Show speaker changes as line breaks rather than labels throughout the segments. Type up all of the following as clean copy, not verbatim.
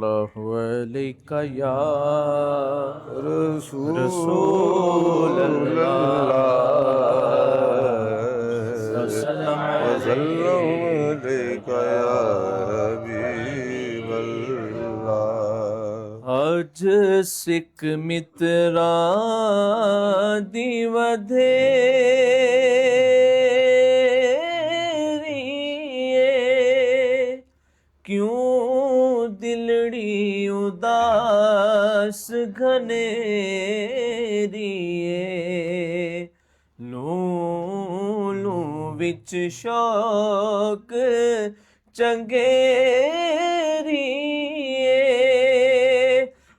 अलैका या
रसूल
अल्लाह
वसल्लम अलैका या हबीब अल्लाह।
आज सिख मित्रा दी वधेरी क्यों दिलड़ी उदास घनेरी लू लू विच शौक चंगेरी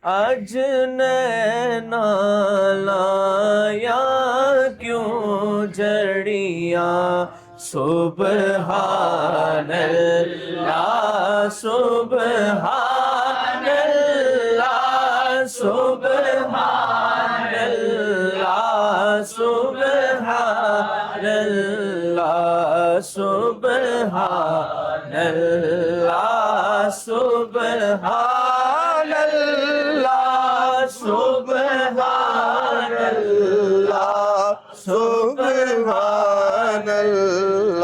अज नैना लाया क्यों जड़िया सुबहानल्लाह सुबहानल्लाह सुबहानल्लाह सुबहानल्लाह सुबहानल्लाह सुबहानल्लाह
सुबहानल्लाह सुबहानल्लाह।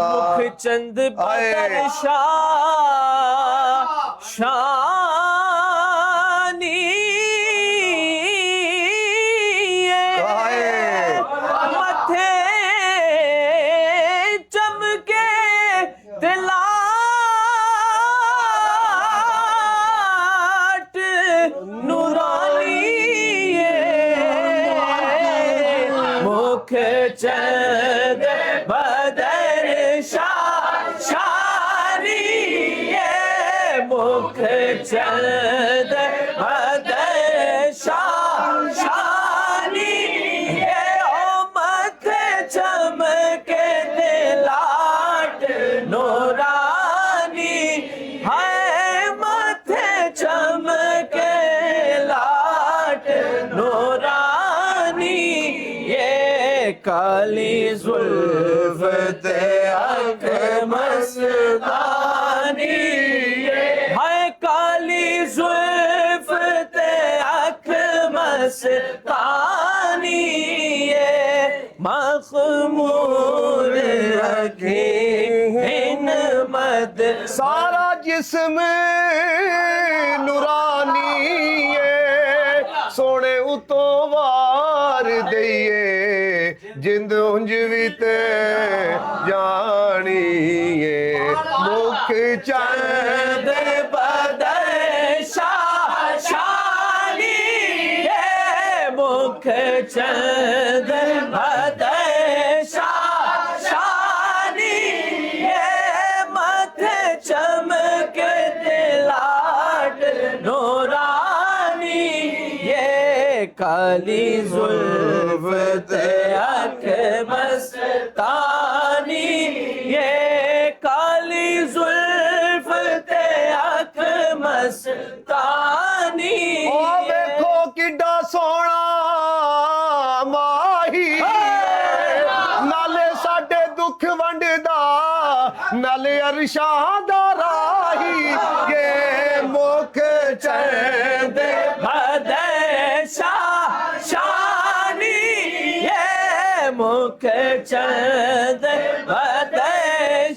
मुख चंद बदर शाह शानी मथे चमके तिलाट नूरानी मुख चंद बदर शानी मुख चंद बदर शानी ओ मथे चमके दिलाट नूरानी है मथे चमके लाट नूरानी ये काली जुल्फ ते अख मस्तानी है काली जुल्फ ते अख मस्तानी ये मखमूर अखी हिन मद
सारा जिस्म नूरानी है सोने उतो वार दईए जिंद उंज भी ते जानी है मुख चंद
बदर शानी मुख चंद बदर शानी मथे चमक दिलाट नूरानी ये काली जुल्फ ते अख मस्तानी ये काली जुल्फ ते अख मस्तानी
ओ देखो किड्डा सोना माही नाले साडे दुख वंडदा नाले अरशां दा राही ये मुख चंद
बदर शानी ये मुख चंद बदर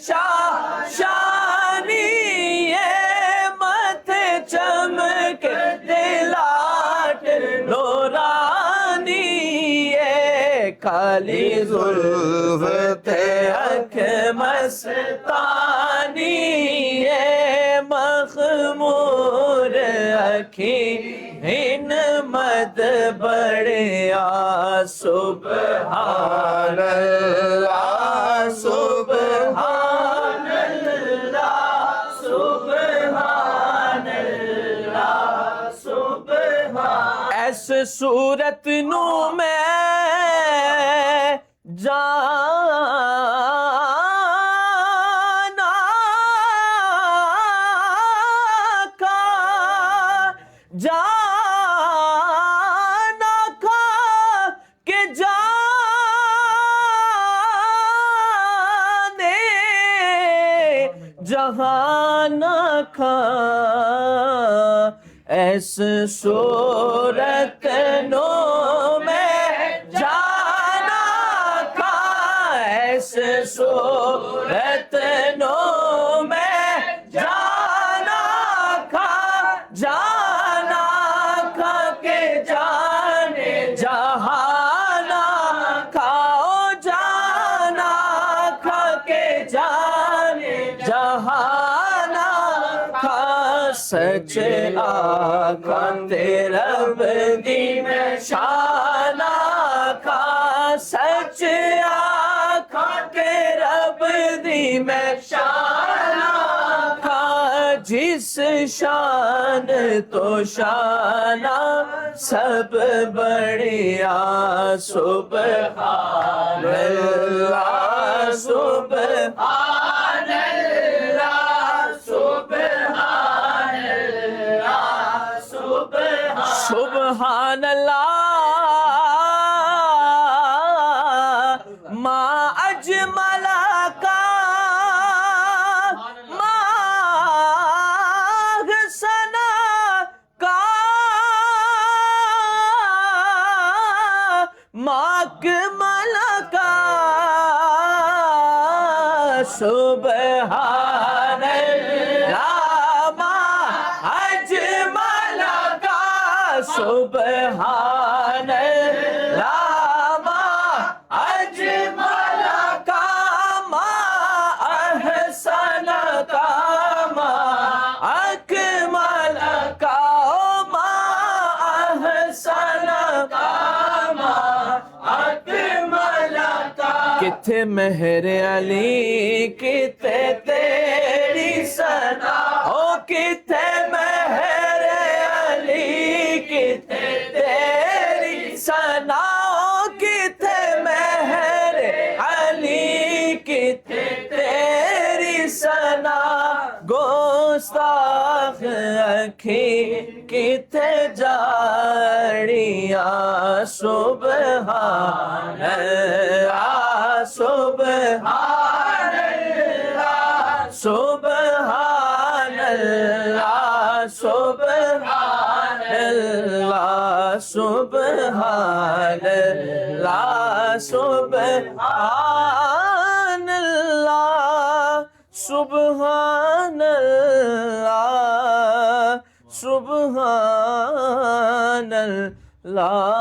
शानी ये मथे चमक दिलाट नूरानी ये काली जुल्फ ते अख मस्तानी ये मखमूर अखी हिन मद बड़िया सुबहानल्लाह सुबहानल्लाह सुबहानल्लाह सुबहान ऐस सूरत नू मैं जाना का जाना का के जाने जहाना खा ऐस सूरत नो मैं जाना खा ऐस सूरत नो मैं जाना खा के जाने जहाना खाओ जाना खा के जाने जहाना खा सच आखा तेरा बदी में शाना खा सच आखा के रब दी में शाना खा जिस शान तो शाना सब बढ़िया सुभान अल्लाह सुभान अल्लाह सुभान अल्लाह सुभान अल्लाह मा अजमला का मा हसना का माकमल का सुभान अल्लाह मा अजमल का सुभान अल्लाह मा अजमल का मा अहसन का मा अकमल का मा अहसन का मा अकमल का किथे मेहर अली किथे तेरी सना ओ किथे मेहर अली किथे तेरी सना ओ किथे मेहर अली किथे तेरी सना गोस्ताख अखी किथे जाड़िया सुभान अल्लाह सुभान अल्लाह सुभान अल्लाह सुभान अल्लाह सुभान अल्लाह सुभान अल्लाह सुभान अल्लाह सुभान अल्लाह